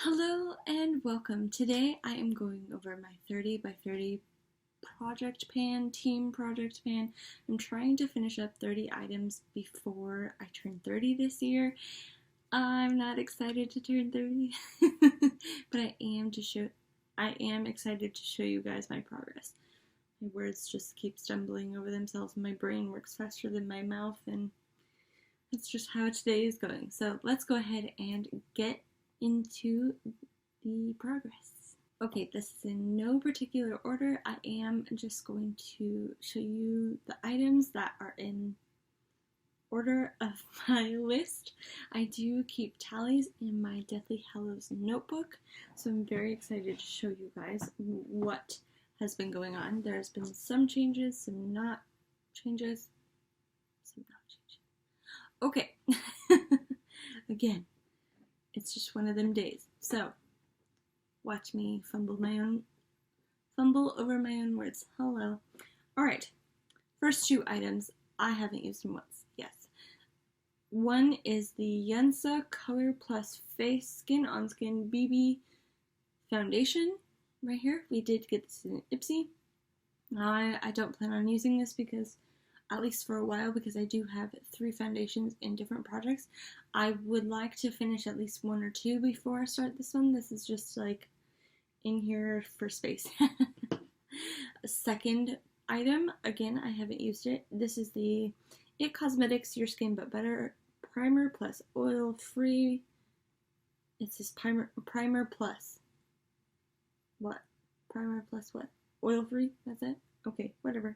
Hello and welcome. Today I am going over my 30 by 30 team project pan. I'm trying to finish up 30 items before I turn 30 this year. I'm not excited to turn 30, but I am excited to show you guys my progress. My words just keep stumbling over themselves. My brain works faster than my mouth, and that's just how today is going. So let's go ahead and get into the progress. Okay, this is in no particular order. I am just going to show you the items that are in order of my list. I do keep tallies in my Deathly Hallows notebook, so I'm very excited to show you guys what has been going on. There's been some changes, some not changes, some not changes. Okay, again, it's just one of them days. So, watch me fumble over my own words. Hello. Alright, first two items, I haven't used them once. Yes. One is the Yensa Color Plus Face Skin on Skin BB Foundation. Right here. We did get this in Ipsy. I don't plan on using this because, at least for a while, because I do have 3 foundations in different projects. I would like to finish at least 1 or 2 before I start this one. This is just like in here for space. Second item, again, I haven't used it. This is the IT Cosmetics Your Skin But Better Primer Plus Oil Free. It says primer plus. What? Primer plus what? Oil free? That's it? Okay, whatever.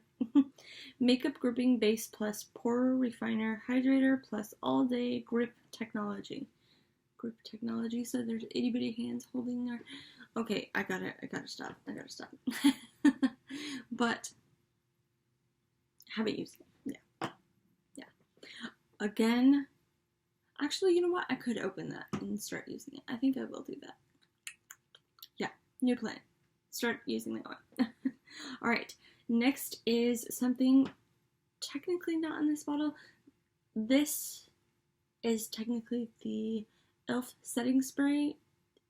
Makeup Gripping Base Plus Pore Refiner Hydrator Plus All Day Grip Technology. Grip Technology, so there's itty bitty hands holding there. Okay, I gotta stop. But, haven't used it. Yeah. Again, actually, you know what? I could open that and start using it. I think I will do that. Yeah, new plan. Start using that one. Alright, next is something technically not in this bottle. This is technically the e.l.f. setting spray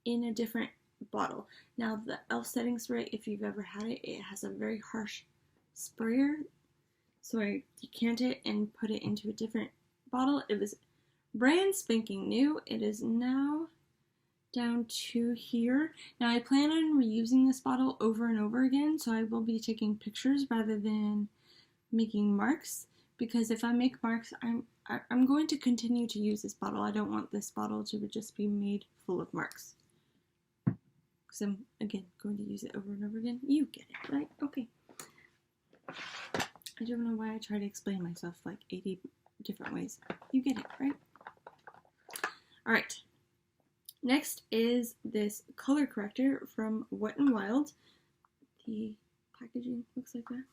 in a different bottle. Now, the e.l.f. setting spray, if you've ever had it, it has a very harsh sprayer. So I decant it and put it into a different bottle. It was brand spanking new. It is now down to here. Now I plan on reusing this bottle over and over again, so I will be taking pictures rather than making marks, because if I make marks, I'm going to continue to use this bottle. I don't want this bottle to just be made full of marks, because I'm, again, going to use it over and over again. You get it, right? Okay. I don't know why I try to explain myself like 80 different ways. You get it, right? Alright. Next is this color corrector from Wet n Wild. The packaging looks like that.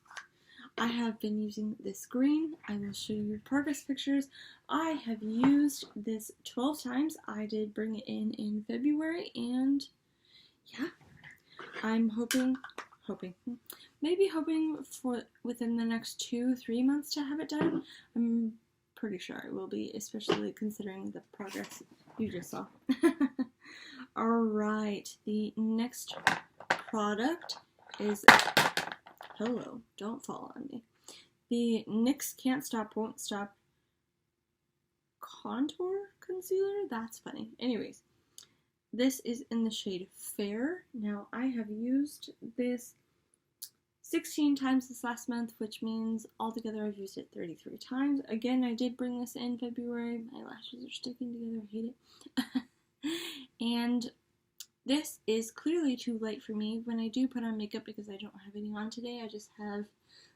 I have been using this green. I will show you progress pictures. I have used this 12 times. I did bring it in February, and yeah, I'm hoping for within the next 2-3 months to have it done. I'm pretty sure I will be, especially considering the progress you just saw. Alright, the next product is, hello, don't fall on me. The NYX Can't Stop Won't Stop Contour Concealer? That's funny. Anyways, this is in the shade Fair. Now, I have used this 16 times this last month, which means altogether I've used it 33 times. Again, I did bring this in February. My lashes are sticking together. I hate it. And this is clearly too light for me when I do put on makeup, because I don't have any on today. I just have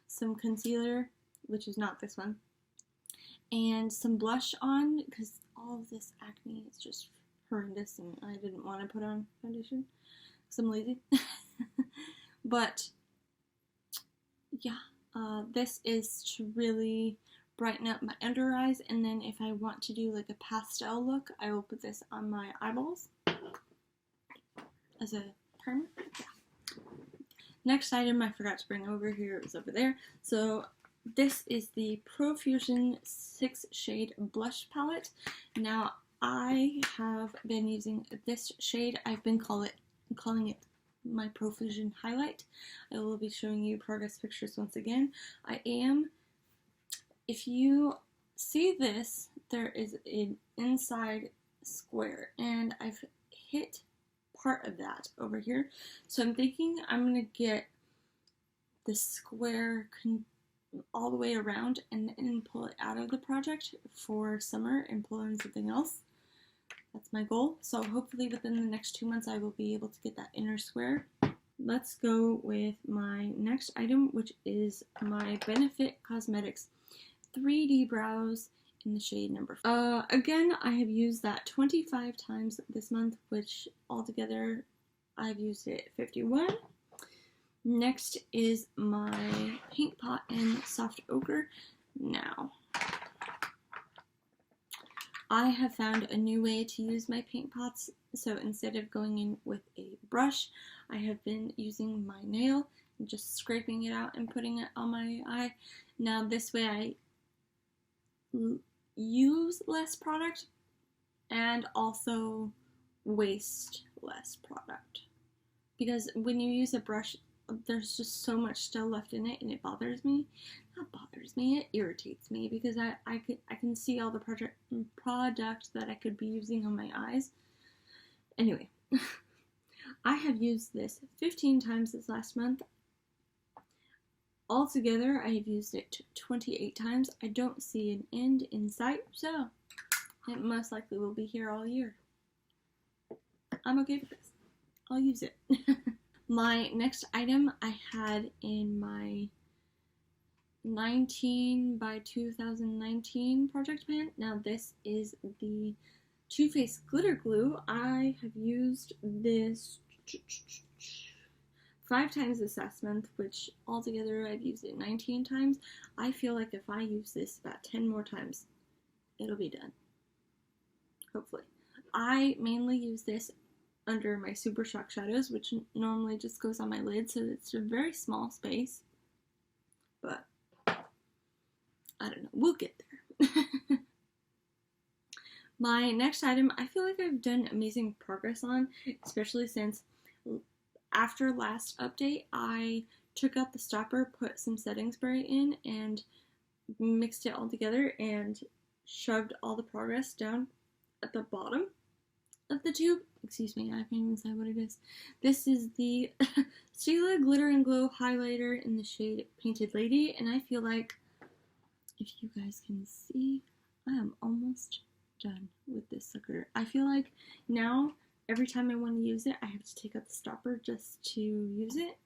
some concealer, which is not this one, and some blush on, because all of this acne is just horrendous and I didn't want to put on foundation because I'm lazy. But yeah, this is to really brighten up my under eyes, and then if I want to do like a pastel look, I will put this on my eyeballs as a primer. Yeah. Next item I forgot to bring over here, it was over there. So this is the Profusion 6 shade blush palette. Now I have been using this shade. I've been calling it my Profusion Highlight. I will be showing you progress pictures once again. If you see this, there is an inside square, and I've hit part of that over here. So I'm thinking I'm going to get the square all the way around and then pull it out of the project for summer and pull in something else. That's my goal. So hopefully within the next 2 months I will be able to get that inner square. Let's go with my next item, which is my Benefit Cosmetics 3D Brows in the shade number 4. Again, I have used that 25 times this month, which altogether I've used it 51. Next is my Paint Pot in Soft Ochre. Now, I have found a new way to use my paint pots, so instead of going in with a brush, I have been using my nail and just scraping it out and putting it on my eye. Now this way I use less product and also waste less product, because when you use a brush, there's just so much still left in it, and it bothers me. Not bothers me, it irritates me, because I can see all the product that I could be using on my eyes. Anyway, I have used this 15 times this last month. Altogether, I have used it 28 times. I don't see an end in sight, so it most likely will be here all year. I'm okay with this. I'll use it. My next item I had in my 19 by 2019 project pan. Now this is the Too Faced Glitter Glue. I have used this 5 times this last month, which altogether I've used it 19 times. I feel like if I use this about 10 more times, it'll be done. Hopefully. I mainly use this under my Super Shock shadows, which normally just goes on my lid, so it's a very small space. But I don't know, we'll get there. My next item, I feel like I've done amazing progress on, especially since after last update, I took out the stopper, put some setting spray in, and mixed it all together and shoved all the progress down at the bottom of the tube. Excuse me, I can't even say what it is. This is the Stila Glitter and Glow Highlighter in the shade Painted Lady, and I feel like, if you guys can see, I am almost done with this sucker. I feel like now, every time I want to use it, I have to take out the stopper just to use it,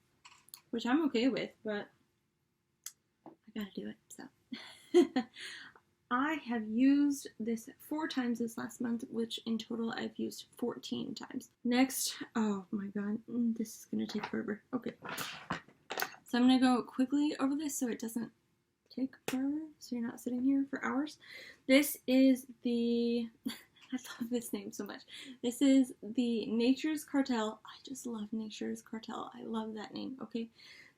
which I'm okay with, but I gotta do it, so. I have used this 4 times this last month, which in total I've used 14 times. Next, oh my god, this is gonna take forever. Okay, so I'm gonna go quickly over this so it doesn't take forever, so you're not sitting here for hours. This is the, I love this name so much. This is the Nature's Cartel. I just love Nature's Cartel. I love that name, okay?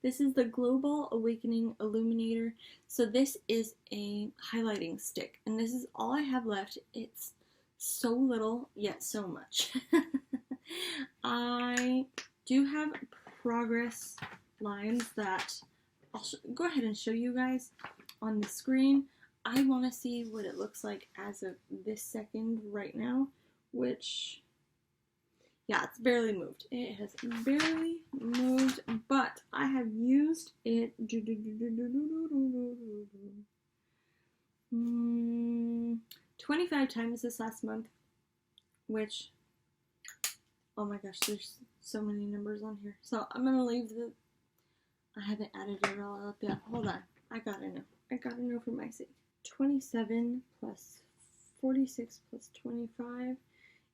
This is the Global Awakening Illuminator. So this is a highlighting stick, and this is all I have left. It's so little, yet so much. I do have progress lines that I'll go ahead and show you guys on the screen. I want to see what it looks like as of this second right now, which, yeah, it's barely moved. It has barely moved, but I have used it 25 times this last month, which, oh my gosh, there's so many numbers on here. So I'm going to leave I haven't added it all up yet. Hold on. I gotta know for my sake. 27 plus 46 plus 25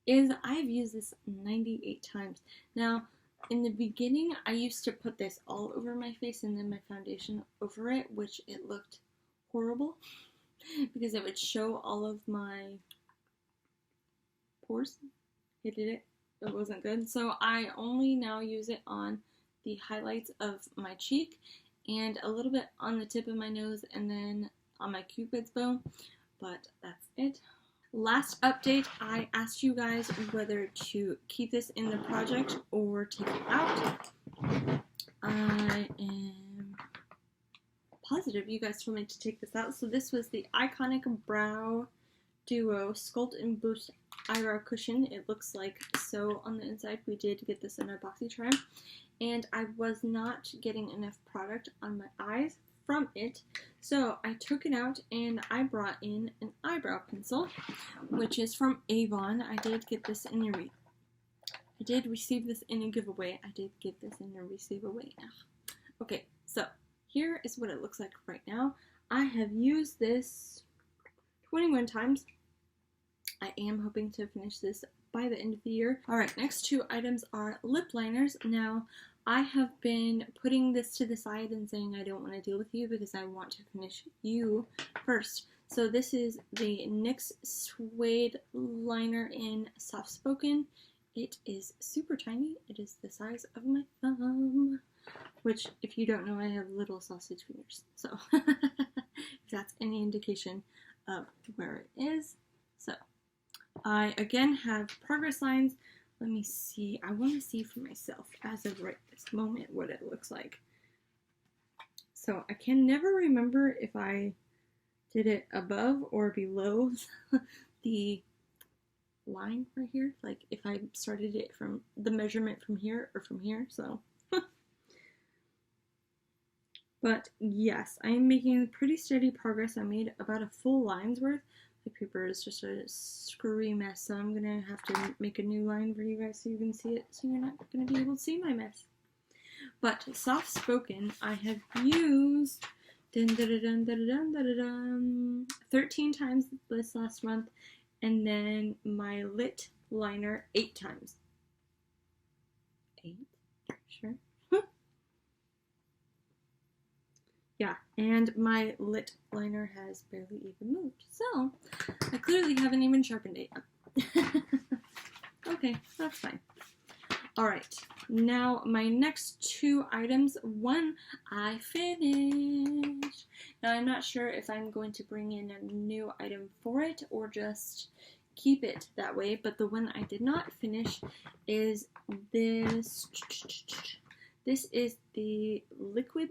is, I've used this 98 times. Now, in the beginning, I used to put this all over my face and then my foundation over it, which it looked horrible because it would show all of my pores. It wasn't good. So I only now use it on the highlights of my cheek and a little bit on the tip of my nose and then on my cupid's bow, but that's it. Last update, I asked you guys whether to keep this in the project or take it out. I am positive you guys told me to take this out. So this was the Iconic Brow Duo Sculpt and Boost Eyebrow Cushion. It looks like so on the inside. We did get this in our BoxyCharm, and I was not getting enough product on my eyes from it, so I took it out and I brought in an eyebrow pencil, which is from Avon. I did get this in a I did receive this in a giveaway. Okay, so here is what it looks like right now. I have used this 21 times. I am hoping to finish this by the end of the year. Alright, next two items are lip liners. Now, I have been putting this to the side and saying I don't want to deal with you because I want to finish you first. So this is the NYX Suede Liner in Soft Spoken. It is super tiny. It is the size of my thumb, which, if you don't know, I have little sausage fingers. So, if that's any indication of where it is. So, I again have progress lines. Let me see. I want to see for myself as of right this moment what it looks like. So I can never remember if I did it above or below the line right here. Like if I started it from the measurement from here or from here. So, but yes, I am making pretty steady progress. I made about a full line's worth. The paper is just a screwy mess, so I'm gonna have to make a new line for you guys so you can see it, so you're not gonna be able to see my mess. But Soft Spoken, I have used 13 times this last month, and then my Lit liner 8 times. 8? Sure. Yeah, and my Lit liner has barely even moved, so I clearly haven't even sharpened it yet. Okay, that's fine. Alright, now my next two items, one I finished. Now I'm not sure if I'm going to bring in a new item for it or just keep it that way, but the one I did not finish is this. This is the liquid,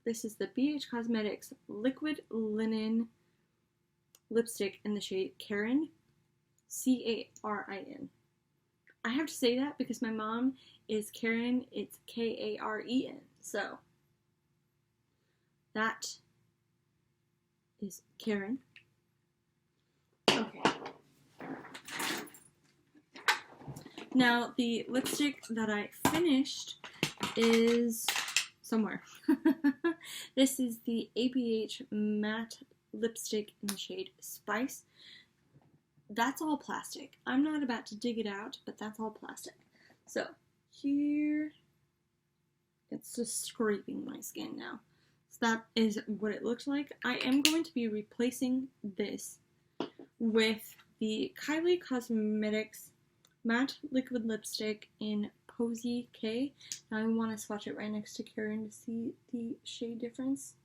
this is the BH Cosmetics Liquid Linen Lipstick in the shade Carin, C-A-R-I-N. I have to say that because my mom is Karen, it's K-A-R-E-N, so that is Carin. Okay. Now, the lipstick that I finished is somewhere. This is the ABH Matte Lipstick in the shade Spice. That's all plastic. I'm not about to dig it out, but that's all plastic. So, here, it's just scraping my skin now. So that is what it looks like. I am going to be replacing this with the Kylie Cosmetics Matte Liquid Lipstick in Posy K. Now I want to swatch it right next to Carin to see the shade difference.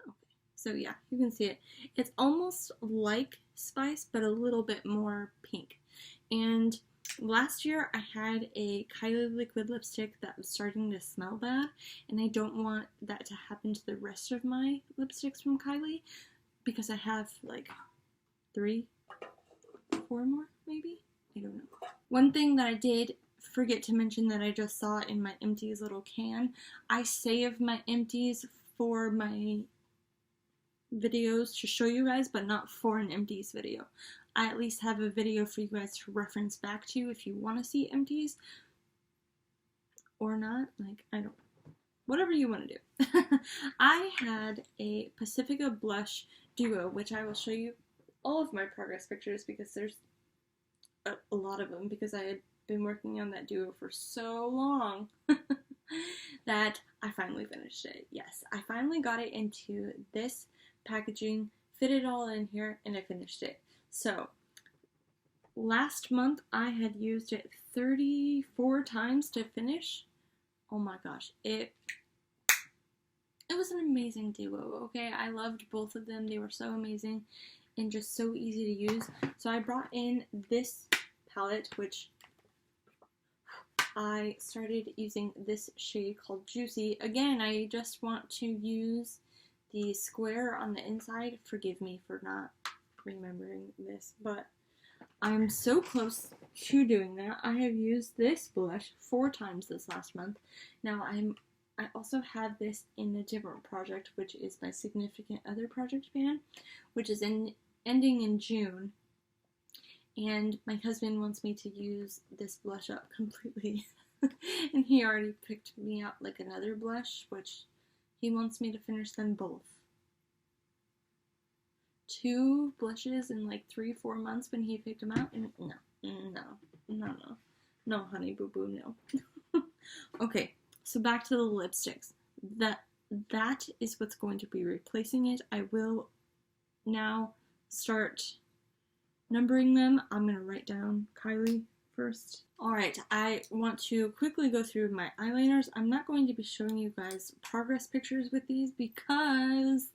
Okay, so yeah, you can see it. It's almost like Spice, but a little bit more pink. And last year I had a Kylie liquid lipstick that was starting to smell bad, and I don't want that to happen to the rest of my lipsticks from Kylie, because I have like 3, 4 more maybe? I don't know. One thing that I did forget to mention that I just saw in my Empties little can, I save my Empties for my videos to show you guys, but not for an Empties video. I at least have a video for you guys to reference back to if you want to see Empties or not. Like, I don't, whatever you want to do. I had a Pacifica Blush Duo, which I will show you all of my progress pictures because there's a lot of them, because I had been working on that duo for so long that I finally finished it. Yes, I finally got it into this packaging, fit it all in here, and I finished it. So, last month I had used it 34 times to finish. Oh my gosh, it was an amazing duo, okay? I loved both of them. They were so amazing. and just so easy to use. So I brought in this palette, which I started using this shade called Juicy. Again, I just want to use the square on the inside. Forgive me for not remembering this, but I'm so close to doing that. I have used this blush 4 times this last month. Now I also have this in a different project, which is my Significant Other project pan, which is ending in June. And my husband wants me to use this blush up completely. And he already picked me out like another blush, which he wants me to finish them both. 2 blushes in like 3-4 months when he picked them out, and no, honey boo boo, no. Okay, so back to the lipsticks. That is what's going to be replacing it. I will now start numbering them. I'm gonna write down Kylie first. Alright, I want to quickly go through my eyeliners. I'm not going to be showing you guys progress pictures with these because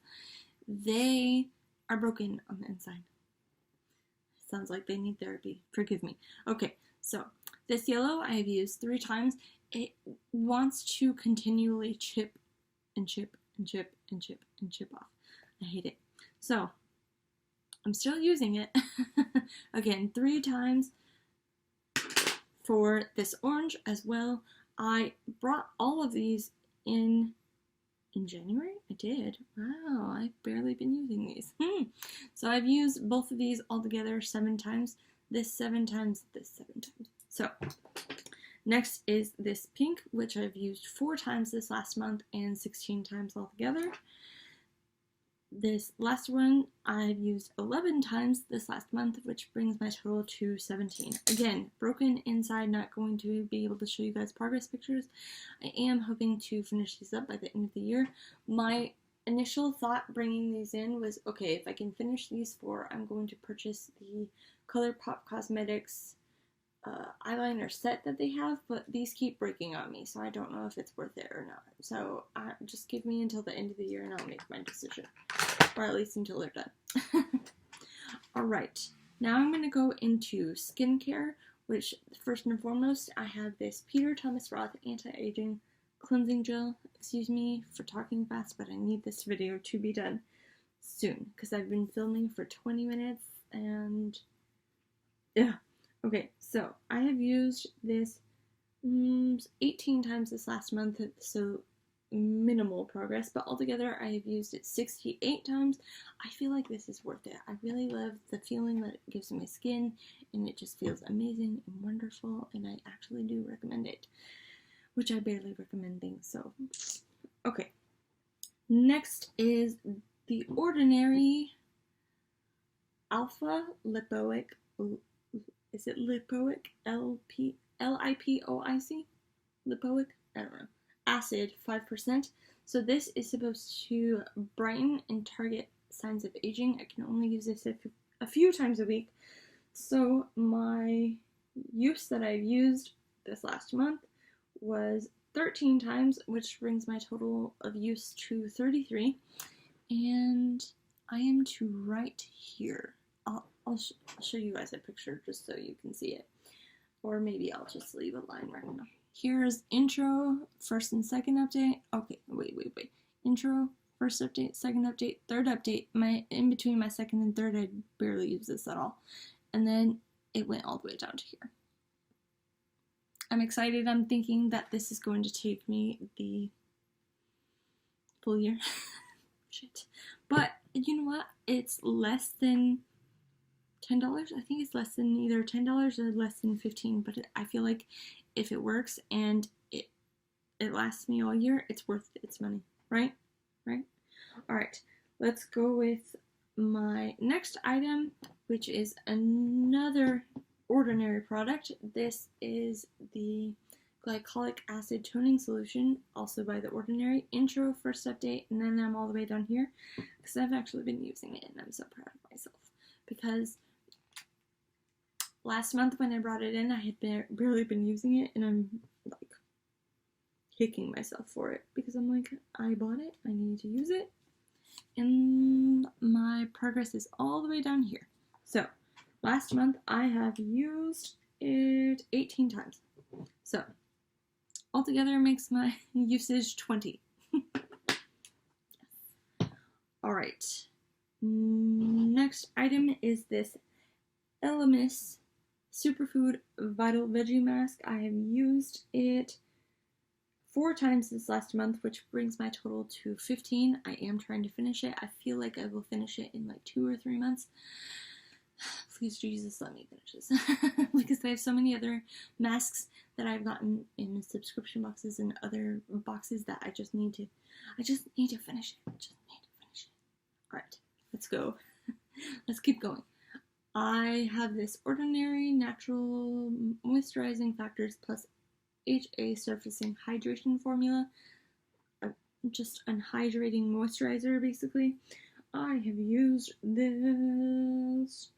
they are broken on the inside. Sounds like they need therapy. Forgive me. Okay, so this yellow I have used 3 times. It wants to continually chip and chip and chip and chip and chip off. I hate it. So I'm still using it. Again, 3 times for this orange as well. I brought all of these in January? I did. Wow, I've barely been using these. So I've used both of these all together 7 times. This 7 times, this 7 times. So next is this pink, which I've used 4 times this last month and 16 times altogether. This last one I've used 11 times this last month, which brings my total to 17. Again, broken inside, not going to be able to show you guys progress pictures. I am hoping to finish these up by the end of the year. My initial thought bringing these in was, okay, if I can finish these 4, I'm going to purchase the ColourPop Cosmetics eyeliner set that they have, but these keep breaking on me, so I don't know if it's worth it or not. So just give me until the end of the year and I'll make my decision, or at least until they're done. Alright, now I'm going to go into skincare, which first and foremost I have this Peter Thomas Roth Anti-Aging Cleansing Gel. Excuse me for talking fast, but I need this video to be done soon because I've been filming for 20 minutes and yeah. Okay, so I have used this 18 times this last month, so minimal progress, but altogether I have used it 68 times. I feel like this is worth it. I really love the feeling that it gives to my skin, and it just feels amazing and wonderful, and I actually do recommend it, which I barely recommend things, so. Okay, next is the Ordinary Alpha Lipoic. Is it Lipoic? Lipoic? Lipoic? I don't know. Acid, 5%. So this is supposed to brighten and target signs of aging. I can only use this a few times a week. So my use that I've used this last month was 13 times, which brings my total of use to 33. And I am to right here. I'll show you guys a picture just so you can see it. Or maybe I'll just leave a line right now. Here's intro, first and second update. Okay, wait. Intro, first update, second update, third update. In between my second and third, I barely use this at all. And then it went all the way down to here. I'm excited. I'm thinking that this is going to take me the full year. Shit. But you know what? It's less than $10. I think it's less than either $10 or less than $15, but I feel like if it works and it lasts me all year, it's worth its money, right? Alright, let's go with my next item, which is another Ordinary product. This is the Glycolic Acid Toning Solution, also by The Ordinary. Intro, first update, and then I'm all the way down here, because I've actually been using it, and I'm so proud of myself, because last month when I brought it in, I had barely been using it, and I'm like kicking myself for it because I'm like, I bought it, I need to use it, and my progress is all the way down here. So last month I have used it 18 times. So altogether makes my usage 20. Alright, next item is this Elemis Superfood Vital Veggie Mask. I have used it 4 times this last month, which brings my total to 15. I am trying to finish it. I feel like I will finish it in like 2 or 3 months. Please, Jesus, let me finish this. Because I have so many other masks that I've gotten in subscription boxes and other boxes that I just need to finish it. I just need to finish it. Alright, let's go. Let's keep going. I have this Ordinary Natural Moisturizing Factors plus HA Surfacing Hydration Formula. Just an hydrating moisturizer, basically. I have used this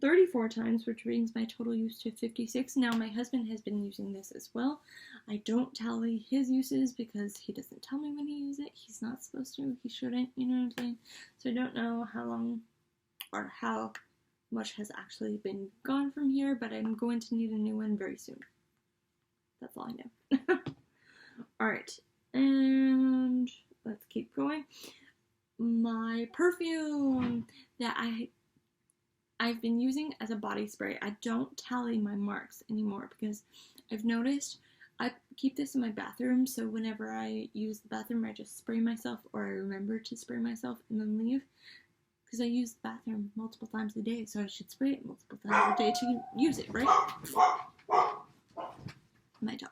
34 times, which brings my total use to 56. Now, my husband has been using this as well. I don't tally his uses because he doesn't tell me when he uses it. He's not supposed to. He shouldn't, you know what I'm saying? So I don't know how long or how much has actually been gone from here, but I'm going to need a new one very soon. That's all I know. Alright, and let's keep going. My perfume that I've been using as a body spray. I don't tally my marks anymore because I've noticed I keep this in my bathroom, so whenever I use the bathroom I just spray myself, or I remember to spray myself and then leave, because I use the bathroom multiple times a day, so I should spray it multiple times a day to use it, right? My dog.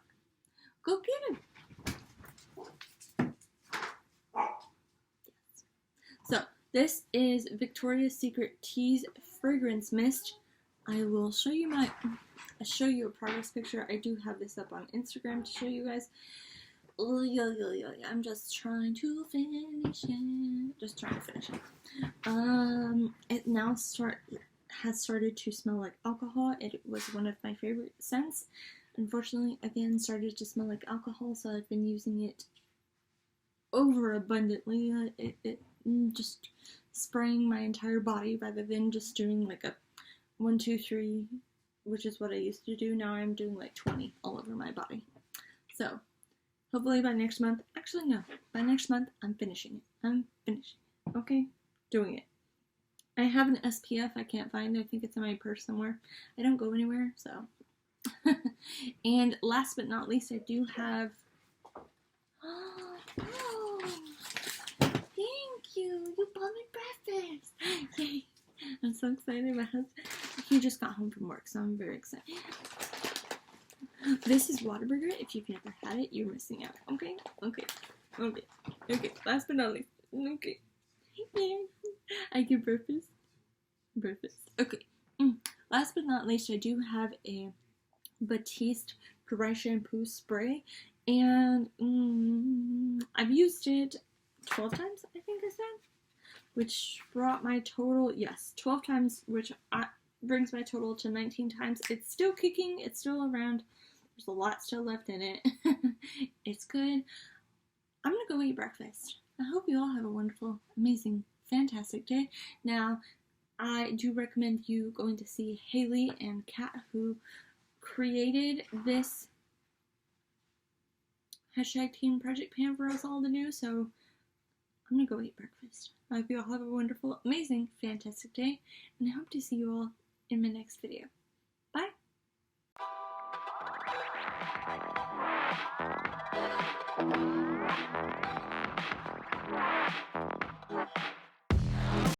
Go get him! Yes. So, this is Victoria's Secret Tease Fragrance Mist. I will show you a progress picture. I do have this up on Instagram to show you guys. I'm just trying to finish it. It now has started to smell like alcohol. It was one of my favorite scents. Unfortunately, again, started to smell like alcohol, so I've been using it overabundantly. Just spraying my entire body rather than just doing like a 1, 2, 3, which is what I used to do. Now I'm doing like 20 all over my body. So hopefully by next month, actually no, by next month I'm finishing it. Okay, doing it. I have an SPF I can't find. I think it's in my purse somewhere. I don't go anywhere, so. And last but not least, I do have. Oh, thank you! You bought me breakfast! Yay! I'm so excited. My husband, he just got home from work, so I'm very excited. This is Whataburger. If you've never had it, you're missing out. Okay? Okay. Last but not least. Okay. Yeah. I get breakfast. Okay. Last but not least, I do have a Batiste dry shampoo spray, and I've used it 12 times, I think I said, which brought my total, 12 times, which brings my total to 19 times. It's still kicking, it's still around, there's a lot still left in it. It's good. I'm gonna go eat breakfast. I hope you all have a wonderful, amazing, fantastic day. Now, I do recommend you going to see Haley and Kat, who created this #Team Project Pam for us all to do, so I'm gonna go eat breakfast. I hope you all have a wonderful, amazing, fantastic day, and I hope to see you all in my next video. Bye!